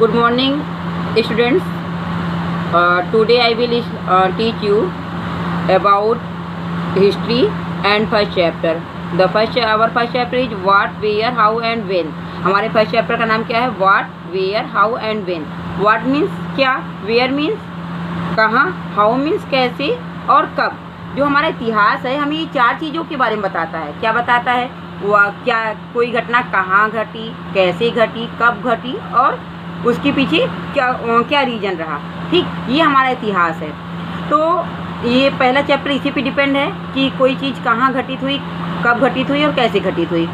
Good morning, students. Today I will teach you about history and first chapter. Our first chapter is what, where, how and when. हमारे first chapter का नाम क्या है? What, where, how and when. What means क्या, where means कहाँ, how means कैसे और कब. जो हमारा इतिहास है हमें ये चार चीज़ों के बारे में बताता है. क्या बताता है? वह क्या, कोई घटना कहाँ घटी, कैसे घटी, कब घटी और उसके पीछे क्या रीजन रहा. ठीक, ये हमारा इतिहास है. तो ये पहला चैप्टर इसी पे डिपेंड है कि कोई चीज़ कहाँ घटित हुई, कब घटित हुई और कैसे घटित हुई.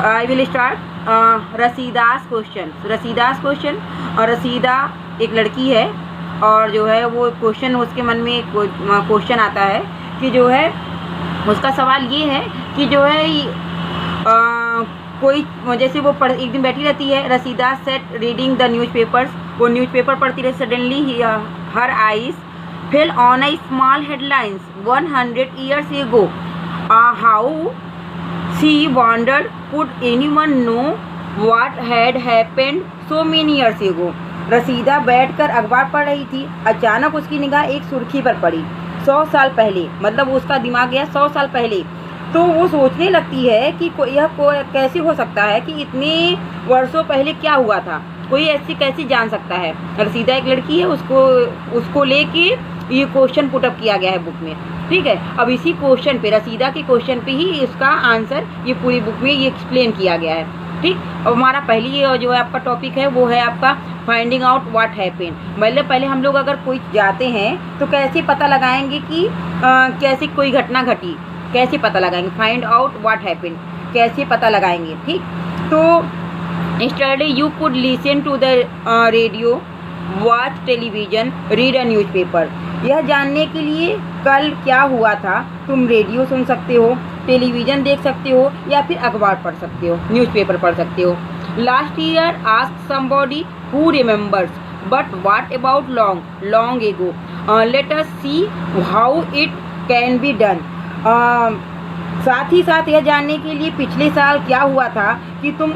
I will start Rasheeda's question. Rasheeda एक लड़की है और जो है वो क्वेश्चन, उसके मन में क्वेश्चन आता है कि जो है उसका सवाल ये है कि जो है कोई, जैसे वो एक दिन बैठी रहती है. Rasheeda sat reading the newspapers. वो न्यूज़पेपर पढ़ती रही. Suddenly her eyes fell on a small headlines 100 years ago. How she wondered, could anyone know what had happened so many years ago. Rasheeda बैठकर अखबार पढ़ रही थी. अचानक उसकी निगाह एक सुर्खी पर पड़ी. 100 साल पहले, मतलब उसका दिमाग गया 100 साल पहले. तो वो सोचने लगती है कि कैसे हो सकता है कि इतने वर्षों पहले क्या हुआ था, कोई ऐसी कैसे जान सकता है. रसीदा एक लड़की है, उसको लेके ये क्वेश्चन पुटअप किया गया है बुक में. ठीक है, अब इसी क्वेश्चन पे, रसीदा के क्वेश्चन पे ही इसका आंसर ये पूरी बुक में ये एक्सप्लेन किया गया है. ठीक, अब हमारा पहली जो है आपका टॉपिक है वो है आपका फाइंडिंग आउट व्हाट हैपेंड. मतलब पहले हम लोग अगर कोई जाते हैं तो कैसे पता लगाएंगे कि कैसे कोई घटना घटी, कैसे पता लगाएंगे. फाइंड आउट व्हाट हैपेंड, कैसे पता लगाएंगे. ठीक, तो yesterday you could listen to the radio, watch television, read a newspaper. यह जानने के लिए कल क्या हुआ था, तुम रेडियो सुन सकते हो, टेलीविज़न देख सकते हो या फिर अखबार पढ़ सकते हो, न्यूज़पेपर पढ़ सकते हो. Last year ask somebody who remembers, but what about long ago. Let us see how it can be done. साथ ही साथ यह जानने के लिए पिछले साल क्या हुआ था कि तुम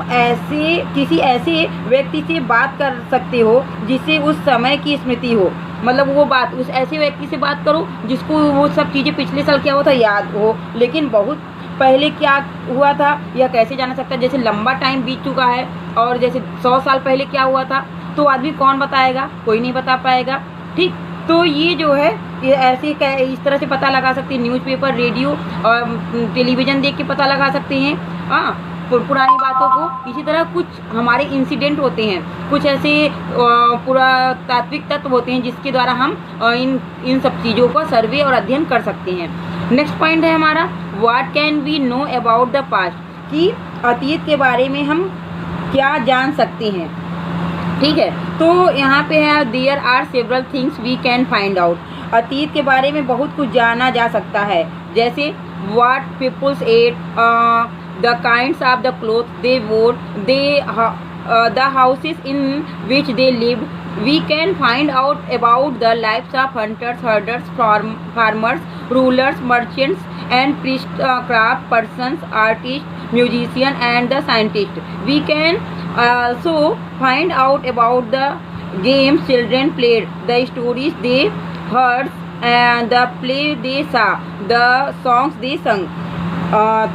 किसी ऐसे व्यक्ति से बात कर सकते हो जिसे उस समय की स्मृति हो. मतलब वो बात, उस ऐसे व्यक्ति से बात करो जिसको वो सब चीज़ें पिछले साल क्या हुआ था याद हो, लेकिन बहुत पहले क्या हुआ था यह कैसे जाना सकता है. जैसे लंबा टाइम बीत चुका है और जैसे 100 साल पहले क्या हुआ था तो आदमी कौन बताएगा, कोई नहीं बता पाएगा. ठीक, तो ये जो है ये ऐसे इस तरह से पता लगा सकते हैं. न्यूज़पेपर, रेडियो और टेलीविज़न देख के पता लगा सकते हैं. हाँ, पुरानी बातों को. इसी तरह कुछ हमारे इंसिडेंट होते हैं, कुछ ऐसे पुरातात्विक तत्व होते हैं जिसके द्वारा हम इन सब चीज़ों का सर्वे और अध्ययन कर सकते हैं. नेक्स्ट पॉइंट है हमारा what can we know about the past, कि अतीत के बारे में हम क्या जान सकते हैं. ठीक है, तो यहाँ पे है there are several things we can find out. अतीत के बारे में बहुत कुछ जाना जा सकता है. जैसे what peoples ate, the kinds of the cloth they wore, the houses in which they lived. We can find out about the lifes of hunters, herders, farmers, rulers, merchants and craft persons, artist, musician and the scientist. We can also find out about the games children played, the stories they heard and the play they saw, the songs they sung.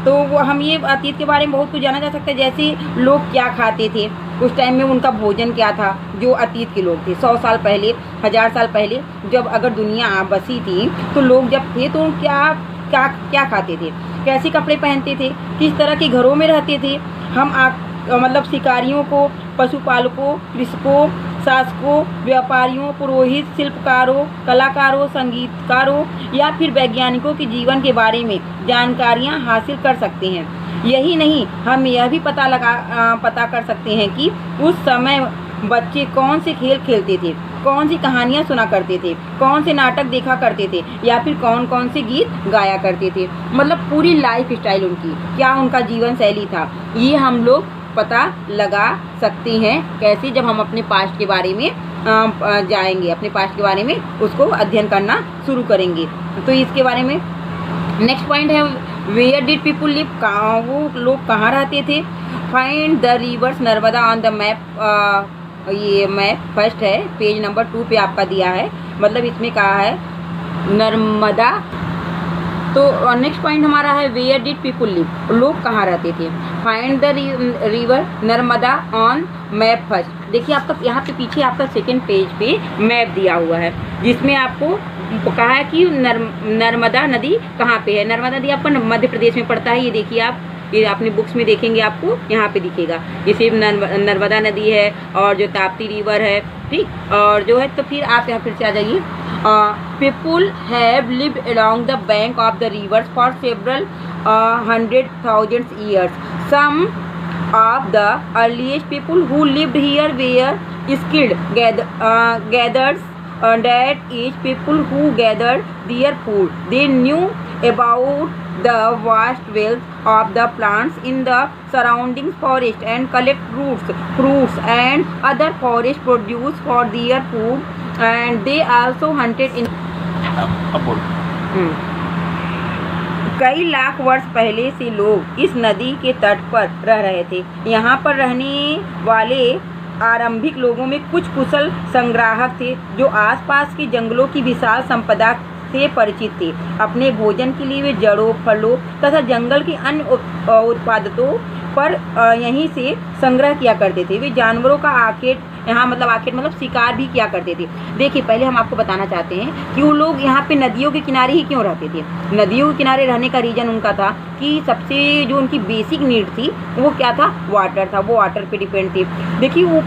तो वो हम ये अतीत के बारे में बहुत कुछ जाना जा सकता है. जैसे लोग क्या खाते थे उस टाइम में, उनका भोजन क्या था. जो अतीत के लोग थे 100 साल पहले, 1000 साल पहले जब अगर दुनिया बसी थी तो लोग जब थे तो क्या खाते थे, कैसे कपड़े पहनते थे, किस तरह के घरों में रहते थे. हम मतलब शिकारियों को, पशुपालकों, कृषकों, शासकों, व्यापारियों, पुरोहित, शिल्पकारों, कलाकारों, संगीतकारों या फिर वैज्ञानिकों के जीवन के बारे में जानकारियां हासिल कर सकते हैं. यही नहीं, हम यह भी पता कर सकते हैं कि उस समय बच्चे कौन से खेल खेलते थे, कौन सी कहानियाँ सुना करते थे, कौन से नाटक देखा करते थे या फिर कौन कौन से गीत गाया करते थे. मतलब पूरी लाइफ स्टाइल उनकी, क्या उनका जीवन शैली था, ये हम लोग पता लगा सकते हैं. कैसे? जब हम अपने पास्ट के बारे में जाएंगे, अपने पास्ट के बारे में उसको अध्ययन करना शुरू करेंगे. तो इसके बारे में नेक्स्ट पॉइंट है वेयर डिड पीपुल लिव, वो लोग कहाँ रहते थे. Find the reverse Narmada on the map ये मैप फर्स्ट है, पेज नंबर 2 पे आपका दिया है। मतलब इसमें कहा है नर्मदा। तो नेक्स्ट पॉइंट हमारा है वेयर डिड पीपुल लिव, लोग कहाँ रहते थे। Find the river Narmada on map first. देखिए आपका यहाँ पे पीछे आपका सेकेंड पेज पे मैप दिया हुआ है, जिसमें आपको कहा है कि नर्मदा नदी कहाँ पे है। नर्मदा नदी आपका मध्य प्रदेश में पड़ता है। ये देखिए आप, ये अपनी बुक्स में देखेंगे आपको यहाँ पे दिखेगा। जैसे नर्मदा नदी है और जो ताप्ती रिवर है, ठीक। और जो है तो फिर आप यहाँ फिर से आ जाइए। People have lived along the bank of the reverse for several 100,000 years. Some of the earliest people who lived here were skilled gatherers, that is people who gathered their food. They knew about the vast wealth of the plants in the surrounding forest and collect roots, fruits and other forest produce for their food, and they also hunted in कई लाख वर्ष पहले से लोग इस नदी के तट पर रह रहे थे। यहाँ पर रहने वाले आरंभिक लोगों में कुछ कुशल संग्राहक थे जो आसपास के जंगलों की विशाल संपदा से परिचित थे। अपने भोजन के लिए वे जड़ों, फलों तथा जंगल के अन्य उत्पादों पर यहीं से संग्रह किया करते थे। वे जानवरों का आखेट मतलब शिकार भी किया करते थे। देखिए पहले हम आपको बताना चाहते हैं कि वो लोग यहाँ पे नदियों के किनारे ही क्यों रहते थे। नदियों के किनारे रहने का रीज़न उनका था कि सबसे जो उनकी बेसिक नीड थी वो क्या था, वाटर था। वो वाटर पे डिपेंड थे। देखिए वो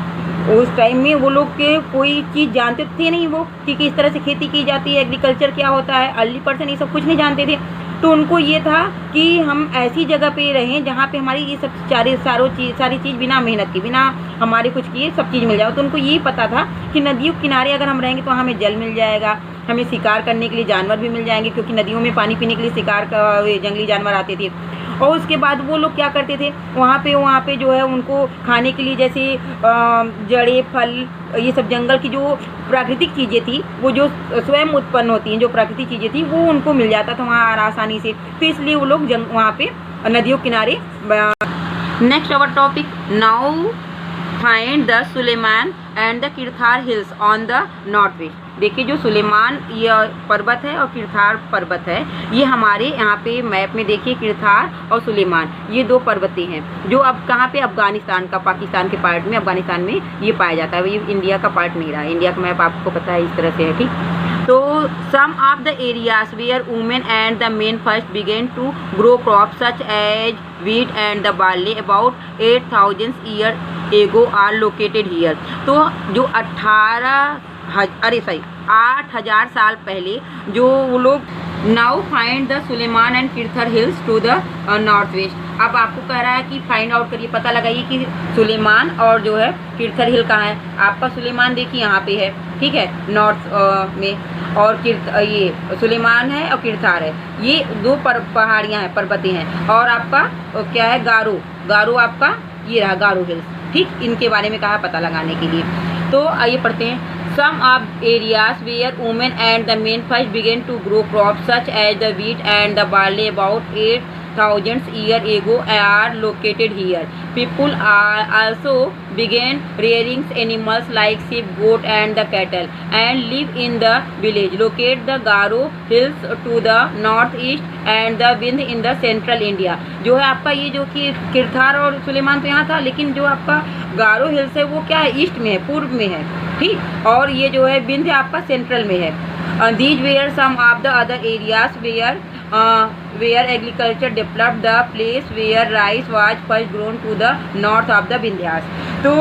उस टाइम में वो लोग के कोई चीज़ जानते थे नहीं वो कि किस तरह से खेती की जाती है, एग्रीकल्चर क्या होता है। अर्ली पर्सन ये सब कुछ नहीं जानते थे। तो उनको ये था कि हम ऐसी जगह पे रहें जहाँ पे हमारी ये सब सारी चीज़ बिना मेहनत के, बिना हमारे कुछ किए सब चीज़ मिल जाए। तो उनको यही पता था कि नदियों के किनारे अगर हम रहेंगे तो हमें जल मिल जाएगा, हमें शिकार करने के लिए जानवर भी मिल जाएंगे, क्योंकि नदियों में पानी पीने के लिए शिकार का जंगली जानवर आते थे। और उसके बाद वो लोग क्या करते थे, वहाँ पे जो है उनको खाने के लिए जैसे जड़े, फल, ये सब जंगल की जो प्राकृतिक चीज़ें थी, वो जो स्वयं उत्पन्न होती हैं, जो प्राकृतिक चीज़ें थी, वो उनको मिल जाता था वहाँ आसानी से। तो इसलिए वो लोग वहाँ पे नदियों किनारे। Next our topic, now find the Suleman and the Kirthar hills on the north west. देखिए जो सुलेमान ये पर्वत है और किरथार पर्वत है, ये हमारे यहाँ पे मैप में देखिए किरथार और सुलेमान ये दो पर्वतें हैं जो अब कहाँ पे, अफगानिस्तान का, पाकिस्तान के पार्ट में, अफगानिस्तान में ये पाया जाता है। ये इंडिया का पार्ट नहीं रहा। इंडिया का मैप आपको पता है इस तरह से है, ठीक। तो some of the areas where women and the men first began to grow crop such as wheat and the barley about 8,000 years ago are located here। तो जो 8,000 साल पहले जो वो लोग, now find the Suleman and Kirthar hills to the north west. अब आपको कह रहा है कि फाइंड आउट करिए, पता लगाइए कि सुलेमान और जो है किरथर हिल कहाँ है। आपका सुलेमान देखिए यहाँ पे है, ठीक है, नॉर्थ में, और ये सुलेमान है और किरथार है। ये दो पहाड़ियाँ हैं, पर्वतें हैं। और आपका क्या है, गारो आपका ये रहा, गारो हिल्स, ठीक। इनके बारे में कहा पता लगाने के लिए। तो आइए पढ़ते हैं। Some of areas where women and the men first began to grow crops such as the wheat and the barley about 8,000 years ago are located here. People are also began rearing animals like sheep, goat and the cattle and live in the village. Locate the Garo hills to the northeast and the Vindh in the central India। जो है आपका ये जो कि किरथार और सुलेमान तो यहाँ था, लेकिन जो आपका गारो हिल्स है वो क्या है, ईस्ट में है, पूर्व में है, ठीक। और ये जो है विंध्य आपका सेंट्रल में है। These were some of the other areas where agriculture developed the place where rice was first grown to the north of the Vindhyas. तो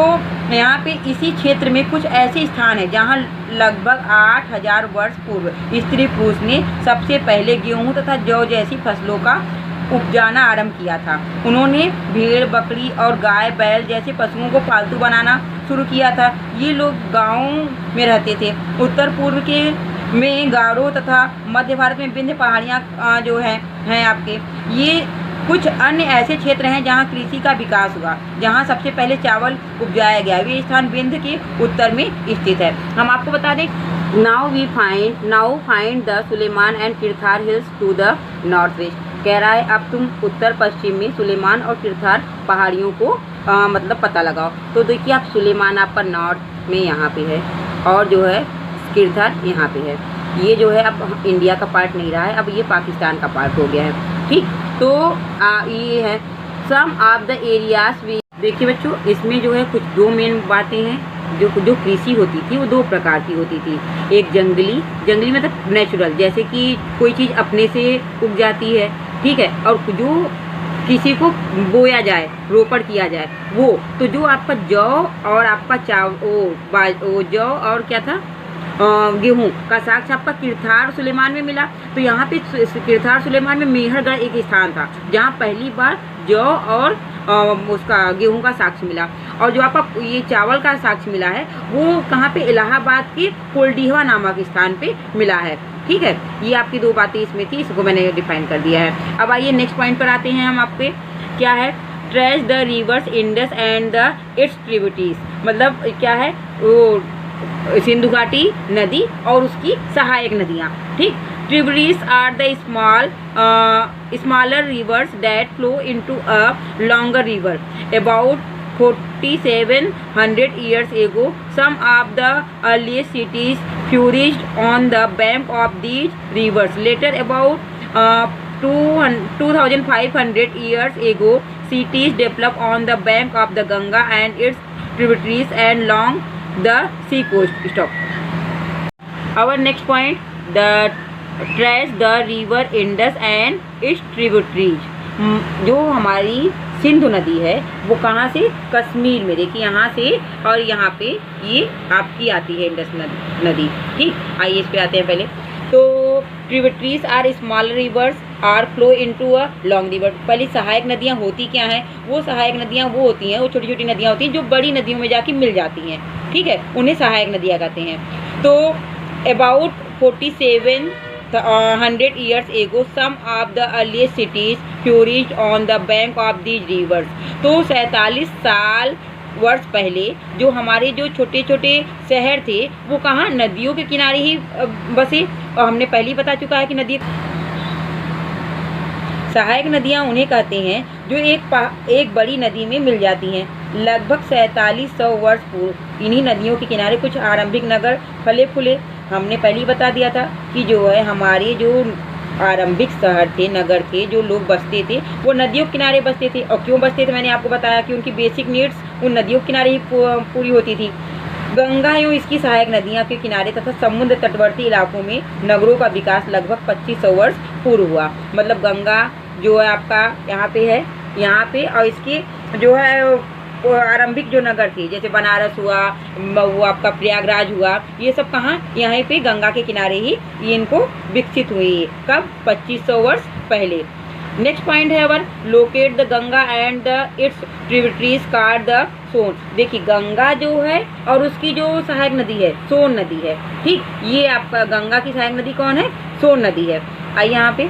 यहाँ पे इसी क्षेत्र में कुछ ऐसे स्थान हैं जहाँ लगभग 8,000 वर्ष पूर्व स्त्री पुरुष ने सबसे पहले गेहूँ तथा जौ जैसी फसलों का उपजाना आरंभ किया था। उन्होंने भेड़, बकरी और गाय, बैल जैसे पशुओं को पालतू बनाना शुरू किया था। ये लोग गाँव में रहते थे। उत्तर पूर्व के में गारो तथा मध्य भारत में विंध्य पहाड़ियाँ जो हैं आपके, ये कुछ अन्य ऐसे क्षेत्र हैं जहाँ कृषि का विकास हुआ, जहाँ सबसे पहले चावल उपजाया गया। वे स्थान विंध्य के उत्तर में स्थित है। हम आपको बता दें, now find the Suleman and Kirthar hills to the north west. कह रहा है अब तुम उत्तर पश्चिम में सुलेमान और किरथार पहाड़ियों को मतलब पता लगाओ। तो देखिए आप सुलेमान आपका नॉर्थ में यहाँ पे है, और जो है किरथर यहाँ पे है। ये जो है अब इंडिया का पार्ट नहीं रहा है, अब ये पाकिस्तान का पार्ट हो गया है। ठीक, तो ये है सम ऑफ द एरियाज। देखिए बच्चों, इसमें जो है कुछ दो मेन बातें हैं। जो कृषि होती थी वो दो प्रकार की होती थी। एक जंगली मतलब नेचुरल, जैसे कि कोई चीज़ अपने से उग जाती है, ठीक है, और जो किसी को बोया जाए, रोपण किया जाए, वो तो जो आपका जौ और आपका जौ और क्या था, गेहूँ का साक्ष्य आपका किरथार सुलेमान में मिला। तो यहाँ पे किरथार सुलेमान में मेहरगढ़ एक स्थान था जहाँ पहली बार जौ और उसका गेहूं का साक्ष्य मिला। और जो आपका ये चावल का साक्ष्य मिला है वो कहाँ पे, इलाहाबाद के कोल्डीहवा नामक स्थान पे मिला है। ठीक है, ये आपकी दो बातें इसमें थी, इसको मैंने डिफाइन कर दिया है। अब आइए नेक्स्ट पॉइंट पर आते हैं हम। आप पे क्या है, trace the reverse Indus and the its tributaries. मतलब क्या है, वो सिंधु घाटी नदी और उसकी सहायक नदियाँ। ठीक, tributaries are the smaller rivers that flow into a longer river. About 4700 years ago, some of the earliest cities flourished on the bank of these rivers. Later, about 2500 years ago, cities developed on the bank of the Ganga and its tributaries and along the sea coast. Stop. Our next point, the trace the river Indus and it's tributaries. जो हमारी सिंधु नदी है वो कहाँ से, कश्मीर में, देखिए यहाँ से, और यहाँ पे ये आपकी आती है इंडस नदी। ठीक, आइए इस पे आते हैं पहले। तो tributaries are small rivers are flow into a long river. पहली सहायक नदियाँ होती क्या हैं, वो सहायक नदियाँ वो होती हैं, वो छोटी छोटी नदियाँ होती हैं जो बड़ी नदियों में जाके मिल जाती हैं। ठीक है, उन्हें सहायक नदियाँ कहते हैं। तो about 4700 years ago, some of the earliest cities flourished on the bank of these rivers. तो 47 वर्ष पहले जो हमारे जो छोटे छोटे शहर थे वो कहाँ, नदियों के किनारे ही बसे। और हमने पहले ही बता चुका है कि नदी, सहायक नदियाँ उन्हें कहते हैं जो एक बड़ी नदी में मिल जाती हैं। लगभग 4700 वर्ष पूर्व इन्हीं नदियों के किनारे कुछ आरंभिक नगर फले फूले। हमने पहले ही बता दिया था कि जो है हमारे जो आरंभिक शहर थे, नगर थे, जो लोग बसते थे वो नदियों के किनारे बसते थे। और क्यों बसते थे, मैंने आपको बताया कि उनकी बेसिक नीड्स उन नदियों के किनारे ही पूरी होती थी। गंगा एवं इसकी सहायक नदियाँ के किनारे तथा समुद्र तटवर्ती इलाकों में नगरों का विकास लगभग 2500 वर्ष पूर्व हुआ। मतलब गंगा जो है आपका यहाँ पे है, यहाँ पे, और इसके जो है आरंभिक जो नगर थे जैसे बनारस हुआ, वो आपका प्रयागराज हुआ, ये सब कहाँ, यहाँ पे गंगा के किनारे ही ये इनको विकसित हुई है। कब, 2500 वर्ष पहले। नेक्स्ट पॉइंट है our locate the Ganga and the its tributaries कार द सोन। देखिए गंगा जो है और उसकी जो सहायक नदी है सोन नदी है। ठीक, ये आपका गंगा की सहायक नदी कौन है, सोन नदी है। आइए यहाँ पे,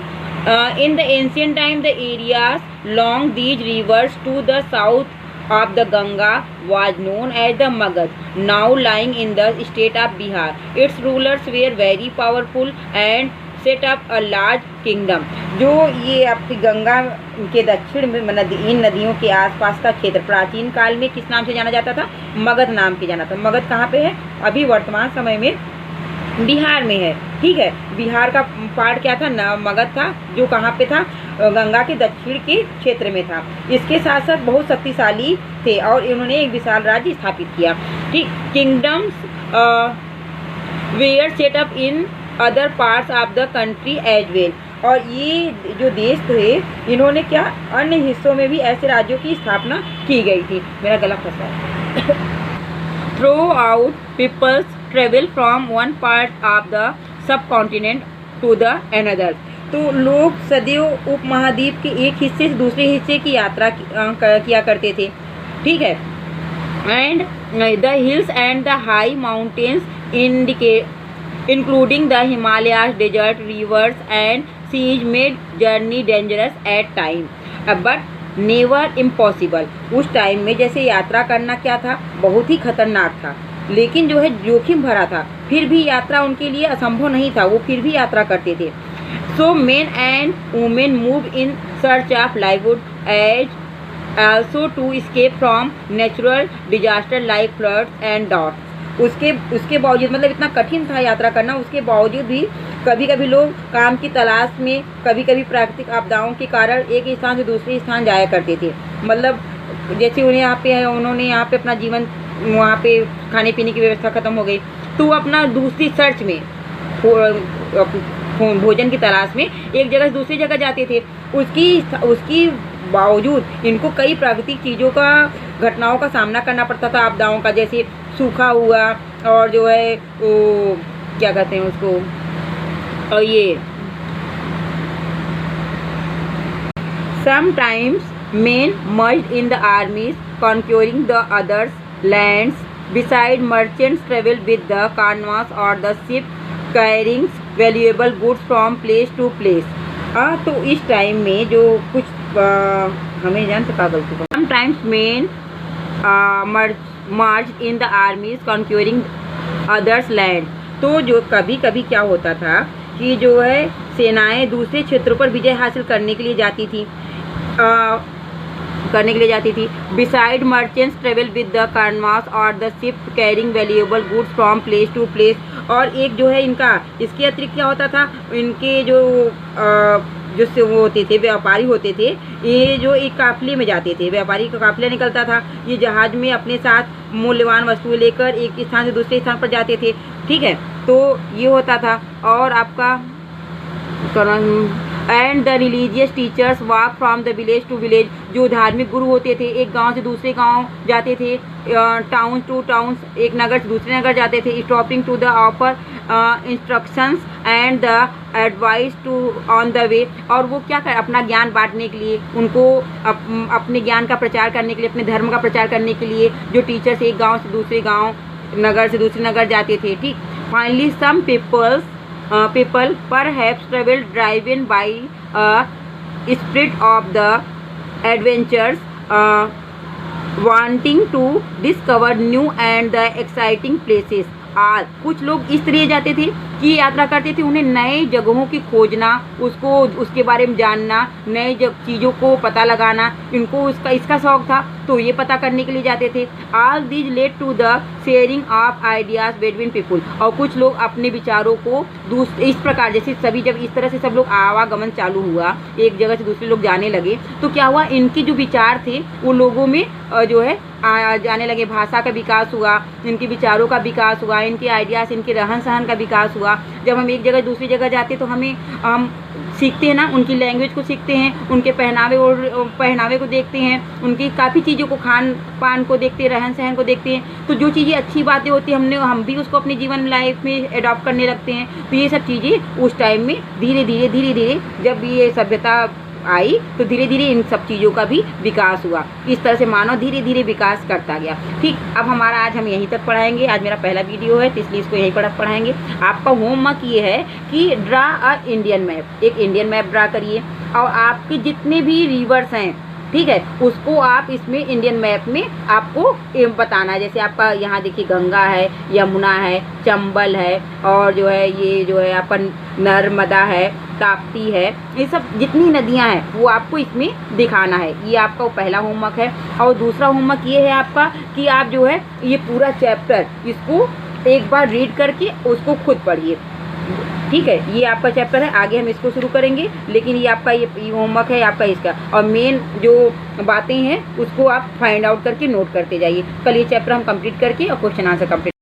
in the ancient time the areas long these rivers to the south of the Ganga was known as the Magad, now lying in the state of Bihar. Its rulers were very powerful and set up a large kingdom. जो ये आपकी गंगा के दक्षिण में इन नदियों के आसपास का क्षेत्र प्राचीन काल में किस नाम से जाना जाता था, मगध नाम से जाना था। मगध कहाँ पे है, अभी वर्तमान समय में बिहार में है। ठीक है, बिहार का पार्ट क्या था, मगध था, जो कहाँ पे था, गंगा के दक्षिण के क्षेत्र में था। इसके साथ साथ बहुत शक्तिशाली थे और इन्होंने एक विशाल राज्य स्थापित किया। ठीक, kingdoms were set up in other parts of the country as well. और ये जो देश थे इन्होंने क्या, अन्य हिस्सों में भी ऐसे राज्यों की स्थापना की गई थी। मेरा गला फंसा है। Throughout peoples travel from one part of the subcontinent to the another. तो लोग सदैव उपमहाद्वीप के एक हिस्से से दूसरे हिस्से की यात्रा किया करते थे। ठीक है, and the hills and the high mountains including the Himalayas, desert, rivers and seas made journey dangerous at time but never impossible. उस टाइम में जैसे यात्रा करना क्या था, बहुत ही खतरनाक था, लेकिन जो है जोखिम भरा था, फिर भी यात्रा उनके लिए असंभव नहीं था, वो फिर भी यात्रा करते थे। So men and women move in search of livelihood as also to escape from natural disaster like floods and droughts. उसके बावजूद, मतलब इतना कठिन था यात्रा करना, उसके बावजूद भी कभी कभी लोग काम की तलाश में, कभी कभी प्राकृतिक आपदाओं के कारण एक स्थान से दूसरे स्थान जाया करते थे। मतलब जैसे उन्होंने यहाँ पे अपना जीवन, वहाँ पे खाने पीने की व्यवस्था ख़त्म हो गई, तो वो अपना दूसरी सर्च में, भोजन की तलाश में एक जगह से दूसरी जगह जाते थे। उसकी बावजूद इनको कई प्राकृतिक चीज़ों का, घटनाओं का सामना करना पड़ता था, आपदाओं का, जैसे सूखा हुआ, और जो है वो क्या कहते हैं उसको, और ये sometimes men merged in the armies conquering the others lands. Beside merchants traveled with the canvas or the ship carrying valuable goods from place to place. तो इस टाइम में जो कुछ हमें जान से गलती को, sometimes men merged in the armies conquering others land. तो जो कभी कभी क्या होता था कि जो है सेनाएं दूसरे क्षेत्रों पर विजय हासिल करने के लिए जाती थी, beside merchants travel with the canvas और the ship carrying valuable goods from place to place. और एक जो है इनका, इसके अतिरिक्त क्या होता था, इनके जो वो होते थे, व्यापारी होते थे, ये जो एक काफिले में जाते थे, व्यापारी का काफिला निकलता था, ये जहाज में अपने साथ मूल्यवान वस्तुएं लेकर एक स्थान से दूसरे स्थान पर जाते थे। ठीक है, तो ये होता था। और आपका and the religious teachers walk from the village to village, जो धार्मिक गुरु होते थे एक गांव से दूसरे गांव जाते थे, टाउन टू टाउन, एक नगर से दूसरे नगर जाते थे, stopping to the offer instructions and the advice to on the way. और वो क्या कर, अपना ज्ञान बांटने के लिए, उनको अपने ज्ञान का प्रचार करने के लिए, अपने धर्म का प्रचार करने के लिए जो टीचर्स एक गाँव से दूसरे गाँव, नगर से दूसरे नगर जाते थे। ठीक, finally some people perhaps travel driven by a spirit of the adventures, wanting to discover new and the exciting places. कुछ लोग इस तरह जाते थे कि यात्रा करते थे, उन्हें नए जगहों की खोजना, उसके बारे में जानना, नए चीज़ों को पता लगाना, इनको इसका शौक था, तो ये पता करने के लिए जाते थे। All these led to the sharing of ideas between people. और कुछ लोग अपने विचारों को इस प्रकार, जैसे सभी जब इस तरह से सब लोग आवागमन चालू हुआ, एक जगह से दूसरे लोग जाने लगे, तो क्या हुआ, इनके जो विचार थे वो लोगों में जो है जाने लगे, भाषा का विकास हुआ, इनके विचारों का विकास हुआ, इनके आइडियाज़, इनके रहन सहन का विकास हुआ। जब हम एक जगह दूसरी जगह जाते तो हम सीखते हैं ना, उनकी लैंग्वेज को सीखते हैं, उनके पहनावे को देखते हैं, उनकी काफ़ी चीज़ों को, खान पान को देखते हैं, रहन सहन को देखते हैं। तो जो चीज़ें अच्छी बातें होती हैं हम भी उसको अपनी जीवन लाइफ में एडॉप्ट करने लगते हैं। तो ये सब चीज़ें उस टाइम में धीरे धीरे जब ये सभ्यता आई तो धीरे धीरे इन सब चीज़ों का भी विकास हुआ। इस तरह से मानव धीरे धीरे विकास करता गया। ठीक, अब आज हम यहीं तक पढ़ाएंगे। आज मेरा पहला वीडियो है तो इसलिए इसको यहीं पढ़ाएंगे। आपका होमवर्क ये है कि ड्रा अ इंडियन मैप, एक इंडियन मैप ड्रा करिए, और आपके जितने भी रिवर्स हैं, ठीक है, उसको आप इसमें इंडियन मैप में आपको बताना है। जैसे आपका यहाँ देखिए गंगा है, यमुना है, चंबल है, और जो है ये जो है अपन नर्मदा है, ताप्ती है, ये सब जितनी नदियाँ हैं वो आपको इसमें दिखाना है। ये आपका पहला होमवर्क है। और दूसरा होमवर्क ये है आपका कि आप जो है ये पूरा चैप्टर इसको एक बार रीड करके उसको खुद पढ़िए। ठीक है, ये आपका चैप्टर है, आगे हम इसको शुरू करेंगे, लेकिन ये आपका ये होमवर्क है आपका इसका। और मेन जो बातें हैं उसको आप फाइंड आउट करके नोट करते जाइए। कल ये चैप्टर हम कंप्लीट करके और क्वेश्चन आंसर कंप्लीट